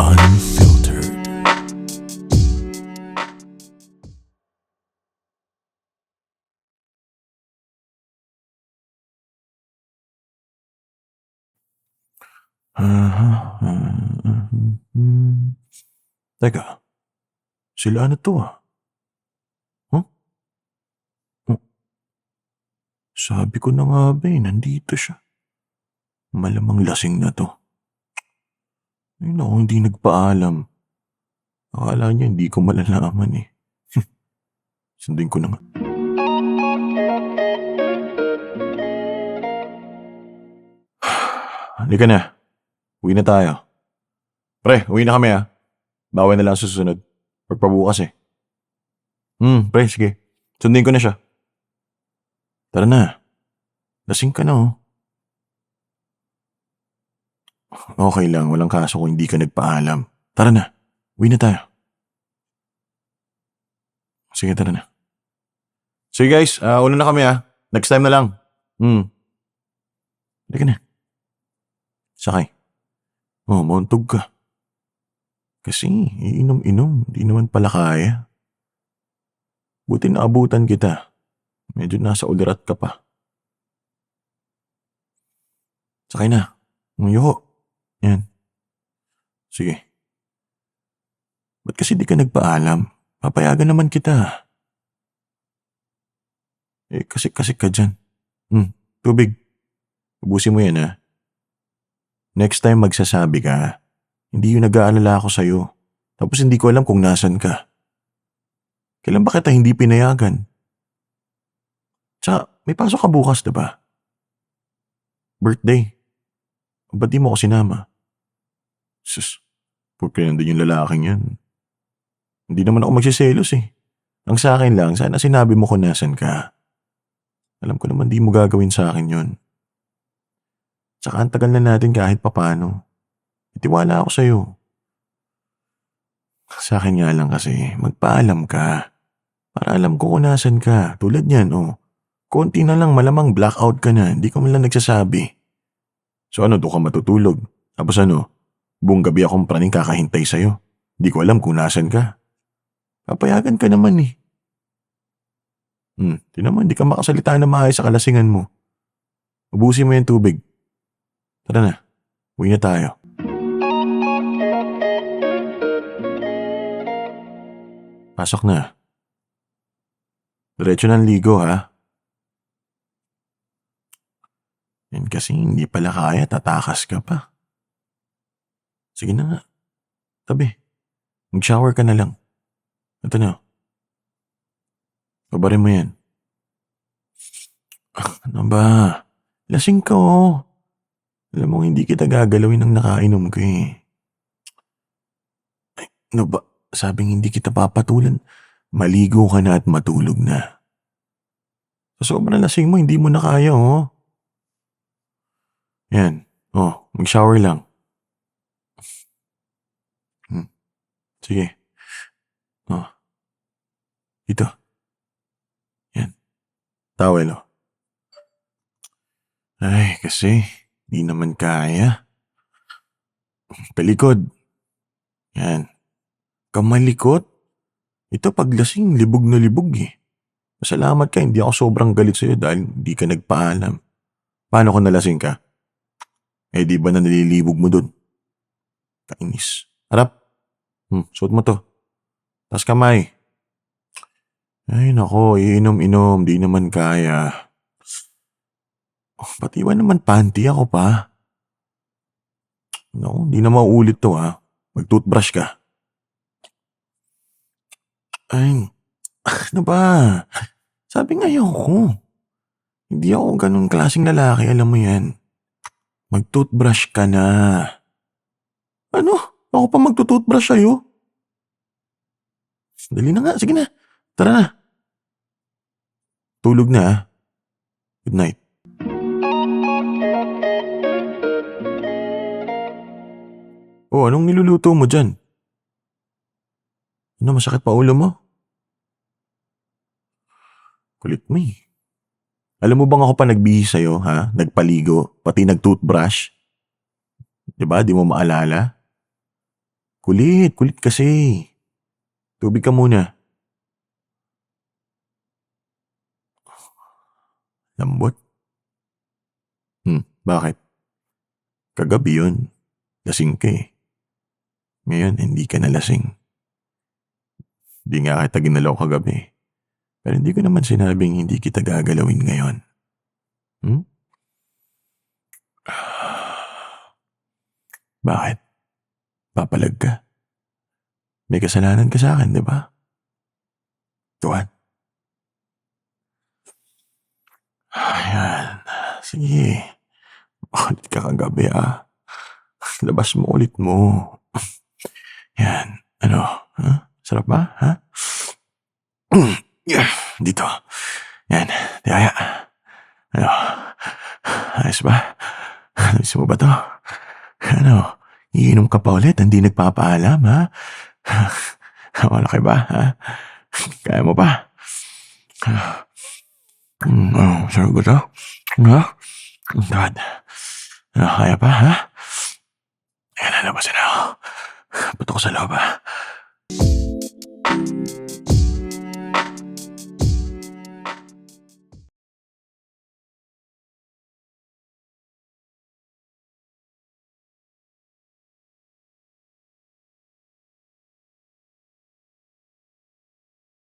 Unfiltered. Teka, sila ano to ah? Huh? Oh, sabi ko na nga ba nandito siya. Malamang lasing na to. Ay naku, hindi nagpaalam. Akala niya hindi ko malalaman eh. Sundin ko na nga. Halika na. Uwi na tayo. Pre, uwi na kami ah. Bawal na lang susunod. Pagpabukas eh. Pre, sige. Sundin ko na siya. Tara na. Lasing ka na oh. Okay lang, walang kaso kung hindi ka nagpaalam. Tara na. Uwi na tayo. Sige, tara na. Sige guys, una na kami ah. Next time na lang. Halika na. Sakay. Oh, mauntog ka. Kasi, iinom-inom. Di naman pala kaya. Buti naabutan kita. Medyo nasa ulirat ka pa. Sakay na. Yuho. Yan. Sige. Ba't kasi di ka nagpaalam? Papayagan naman kita. Kasik ka dyan. Tubig. Ubusin mo yan ha. Next time magsasabi ka, hindi yung nag-aalala ako sa'yo. Tapos hindi ko alam kung nasan ka. Kailan ba kita hindi pinayagan? Tsaka, may pasok ka bukas, diba? Birthday. Ba't di mo ako sinama? Sus, porque nandun yung lalaking yan. Hindi naman ako magsiselos eh. Ang sa akin lang, sana sinabi mo kung nasan ka. Alam ko naman di mo gagawin sa akin yun. Tsaka ang tagal na natin kahit papano. Itiwala ako sa'yo. Sa akin nga lang kasi, magpaalam ka. Para alam ko kung nasan ka. Tulad niyan, oh. Konti na lang malamang blackout ka na. Hindi ka man lang nagsasabi. So ano, doon ka matutulog. Tapos ano, buong gabi akong praning kakahintay sa'yo. Hindi ko alam kung nasan ka. Papayagan ka naman eh. Di naman, di ka makasalita na maayos sa kalasingan mo. Ubusin mo yung tubig. Tara na, uwi na tayo. Pasok na. Diretso ng ligo ha. Yan kasi hindi pala kaya, tatakas ka pa. Sige na nga. Tabi, mag-shower ka na lang. Ito na. Babarin mo yan. Ano ba? Lasing ka oh. Alam mo hindi kita gagalawin ng nakainom ko eh. Ay, ano ba? Sabing hindi kita papatulan. Maligo ka na at matulog na. Sa sobrang lasing mo, hindi mo na kaya oh. Yan. Oh, mag-shower lang. Sige. Oh. Ito. Yan. Towel oh. Ay, kasi di naman kaya. Palikod. Yan. Kamalikot? Ito paglasing, libog na libog eh. Masalamat ka, hindi ako sobrang galit sa'yo dahil hindi ka nagpaalam. Paano kung nalasing ka? Di ba na nalilibog mo dun? Kainis. Harap. Suot mo to. Tas kamay. Ay nako, iinom-inom, di naman kaya. Pati ba naman panty ako pa? No, di na mauulit to ha. Mag-toothbrush ka. Ay, ano ba? Sabi nga ko. Hindi ako ganun klaseng lalaki, alam mo yan. Mag-toothbrush ka na. Ano? Ako pa magtutoothbrush sa'yo? Dali na nga, sige na. Tara na. Tulog na ha. Good night. Oh, anong niluluto mo dyan? Ano, masakit pa ulo mo? Kulit mo eh. Alam mo bang ako pa nagbihis sa'yo, ha? Nagpaligo, pati nag-toothbrush. 'Di ba, di mo maalala? Kulit, kulit kasi. Tubig ka muna. Lambot? Bakit? Kagabi yun. Lasing ka eh. Ngayon, hindi ka na lasing. Di nga kita ginalaw kagabi. Pero hindi ko naman sinabing hindi kita gagalawin ngayon. Hmm? Bakit? Papalag ka? May kasalanan ka sa akin, di ba? Tuwan. Ayan. Sige. Makulit ka kagabi ah. Labas mo ulit mo. Yan. Ano? Ha? Sarap ba? Ha? Dito. Yan. Tiyaya. Ano? Ayos ba? Ayos mo ba to? Ano? Iinom ka pa ulit? Hindi nagpapaalam ha? Malaki ba? Ha? Kaya mo ba? Sarap ba to? Ha? God. Ano, kaya pa ha? Ayan, nalabasan na ako. Puto ko sa loob ha.